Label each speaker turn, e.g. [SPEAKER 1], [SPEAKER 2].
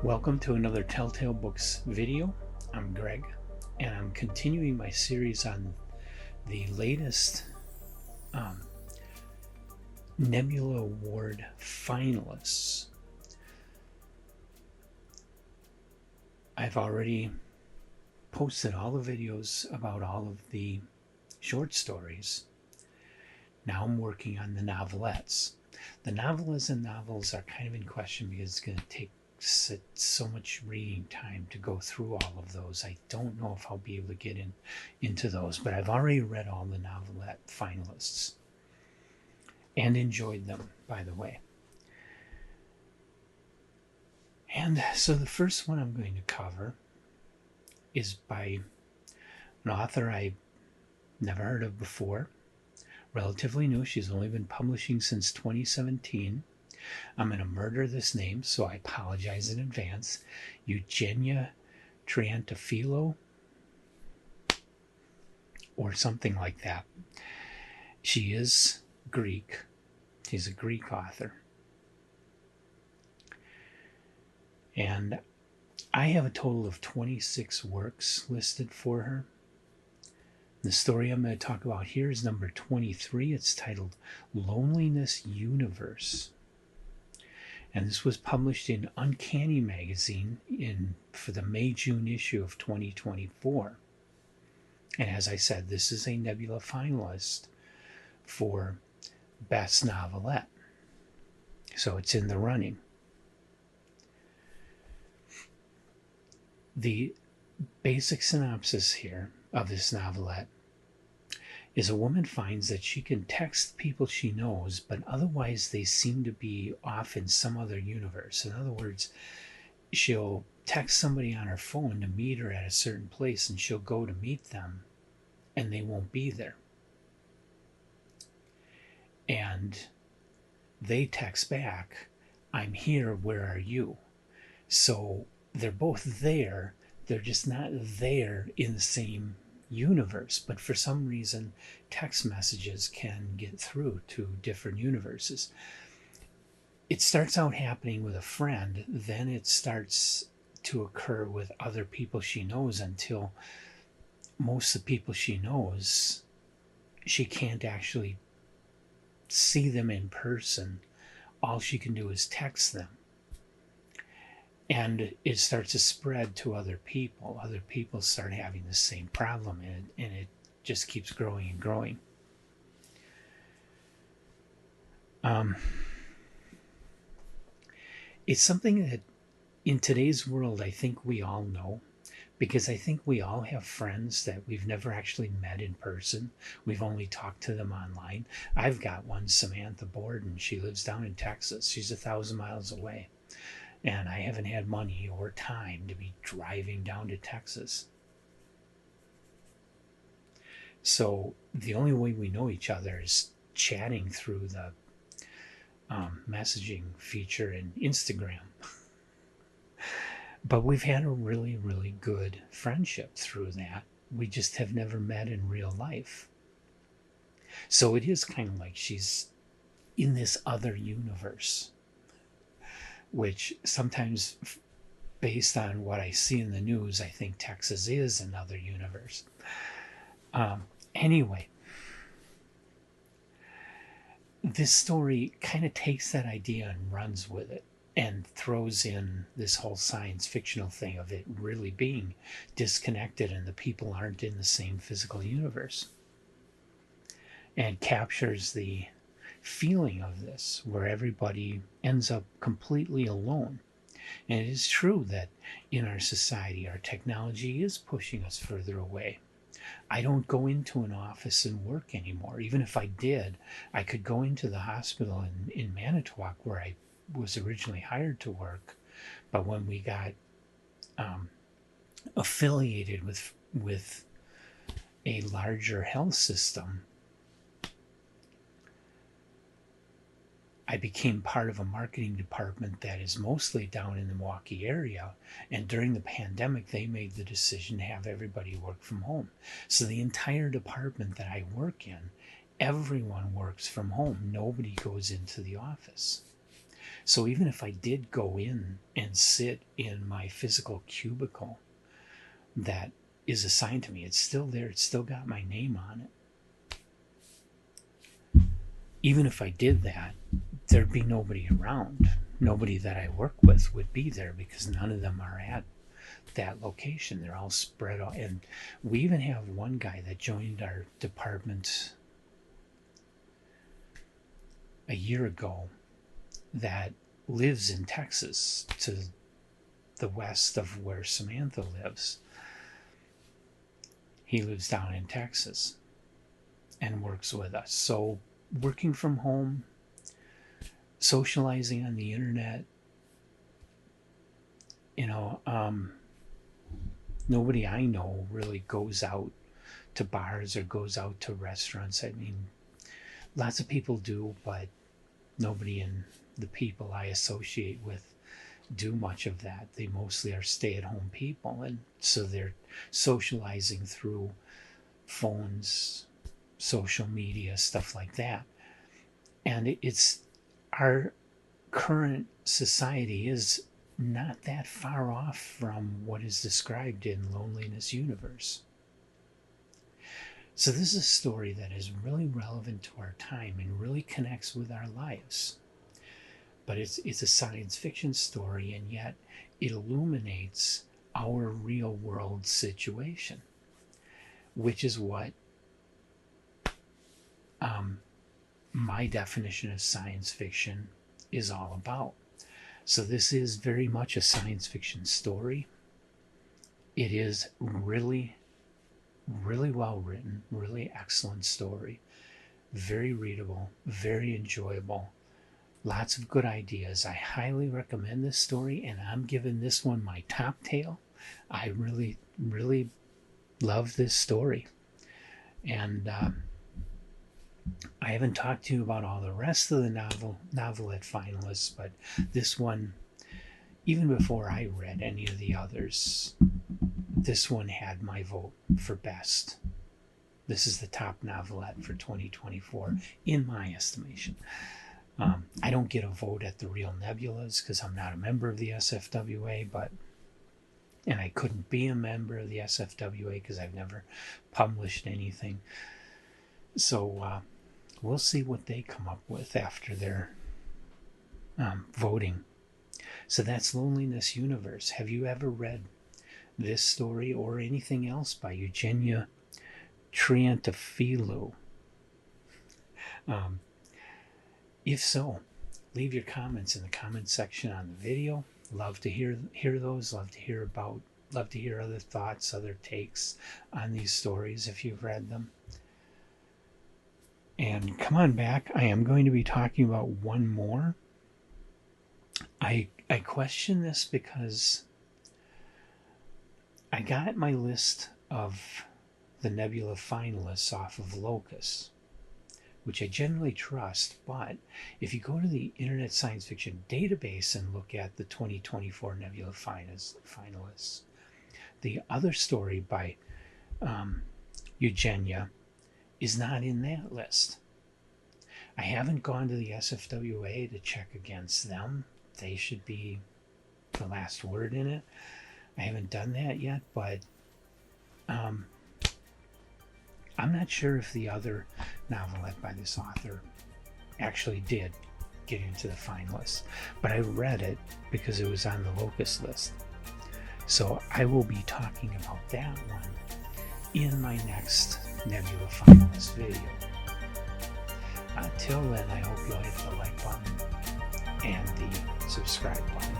[SPEAKER 1] Welcome to another Telltale Books video. I'm Greg, and I'm continuing my series on the latest Nebula Award finalists. I've already posted all the videos about all of the short stories. Now I'm working on the novelettes. The novellas and novels are kind of in question because it's going to take so much reading time to go through all of those. I don't know if I'll be able to get into those, but I've already read all the novelette finalists and enjoyed them, by the way. And so the first one I'm going to cover is by an author I never heard of before, relatively new. She's only been publishing since 2017. I'm going to murder this name, so I apologize in advance. Eugenia Triantafyllou, or something like that. She is Greek. She's a Greek author. And I have a total of 26 works listed for her. The story I'm going to talk about here is number 23. It's titled Loneliness Universe. And this was published in Uncanny Magazine for the May-June issue of 2024. And as I said, this is a Nebula finalist for Best Novelette. So it's in the running. The basic synopsis here of this novelette is a woman finds that she can text people she knows, but otherwise they seem to be off in some other universe. In other words, she'll text somebody on her phone to meet her at a certain place, and she'll go to meet them, and they won't be there. And they text back, "I'm here, where are you?" So they're both there, they're just not there in the same universe, but for some reason text messages can get through to different universes. It starts out happening with a friend, then it starts to occur with other people she knows, until most of the people she knows, she can't actually see them in person. All she can do is text them. And it starts to spread to other people. Other people start having the same problem, and it just keeps growing and growing. It's something that in today's world I think we all know, because I think we all have friends that we've never actually met in person. We've only talked to them online. I've got one, Samantha Borden. She lives down in Texas. She's 1,000 miles away. And I haven't had money or time to be driving down to Texas. So the only way we know each other is chatting through the messaging feature in Instagram. But we've had a really, really good friendship through that. We just have never met in real life. So it is kind of like she's in this other universe, which sometimes, based on what I see in the news, I think Texas is another universe. Anyway, this story kind of takes that idea and runs with it, and throws in this whole science fictional thing of it really being disconnected and the people aren't in the same physical universe, and captures the feeling of this, where everybody ends up completely alone. And it is true that in our society, our technology is pushing us further away. I don't go into an office and work anymore. Even if I did, I could go into the hospital in Manitowoc, where I was originally hired to work. But when we got affiliated with a larger health system, I became part of a marketing department that is mostly down in the Milwaukee area. And during the pandemic, they made the decision to have everybody work from home. So the entire department that I work in, everyone works from home. Nobody goes into the office. So even if I did go in and sit in my physical cubicle that is assigned to me, it's still there, it's still got my name on it. Even if I did that, there'd be nobody around. Nobody that I work with would be there because none of them are at that location. They're all spread out. And we even have one guy that joined our department a year ago that lives in Texas, to the west of where Samantha lives. He lives down in Texas and works with us. So working from home, socializing on the internet, nobody I know really goes out to bars or goes out to restaurants. I mean, lots of people do, but nobody in the people I associate with do much of that. They mostly are stay-at-home people, and so they're socializing through phones, social media, stuff like that. And it's our current society is not that far off from what is described in Loneliness Universe. So this is a story that is really relevant to our time and really connects with our lives. But it's a science fiction story, and yet it illuminates our real world situation, which is what my definition of science fiction is all about. So this is very much a science fiction story. It is really, really well written, really excellent story, very readable, very enjoyable, lots of good ideas. I highly recommend this story, and I'm giving this one my top tail. I really, really love this story. And I haven't talked to you about all the rest of the novelette finalists, but this one, even before I read any of the others, this one had my vote for best. This is the top novelette for 2024, in my estimation. I don't get a vote at the real Nebulas because I'm not a member of the SFWA, and I couldn't be a member of the SFWA because I've never published anything. So we'll see what they come up with after their voting. So that's Loneliness Universe. Have you ever read this story or anything else by Eugenia Triantafyllou? If so, leave your comments in the comment section on the video. Love to hear those. Love to hear other thoughts, other takes on these stories if you've read them. And come on back. I am going to be talking about one more. I question this because I got my list of the Nebula finalists off of Locus, which I generally trust, but if you go to the Internet Science Fiction database and look at the 2024 Nebula finalists, the other story by Eugenia is not in that list. I haven't gone to the SFWA to check against them. They should be the last word in it. I haven't done that yet, but I'm not sure if the other novelette by this author actually did get into the finalists, but I read it because it was on the Locus list. So I will be talking about that one in my next Nebula finalist video. Until then, I hope you'll hit the like button and the subscribe button.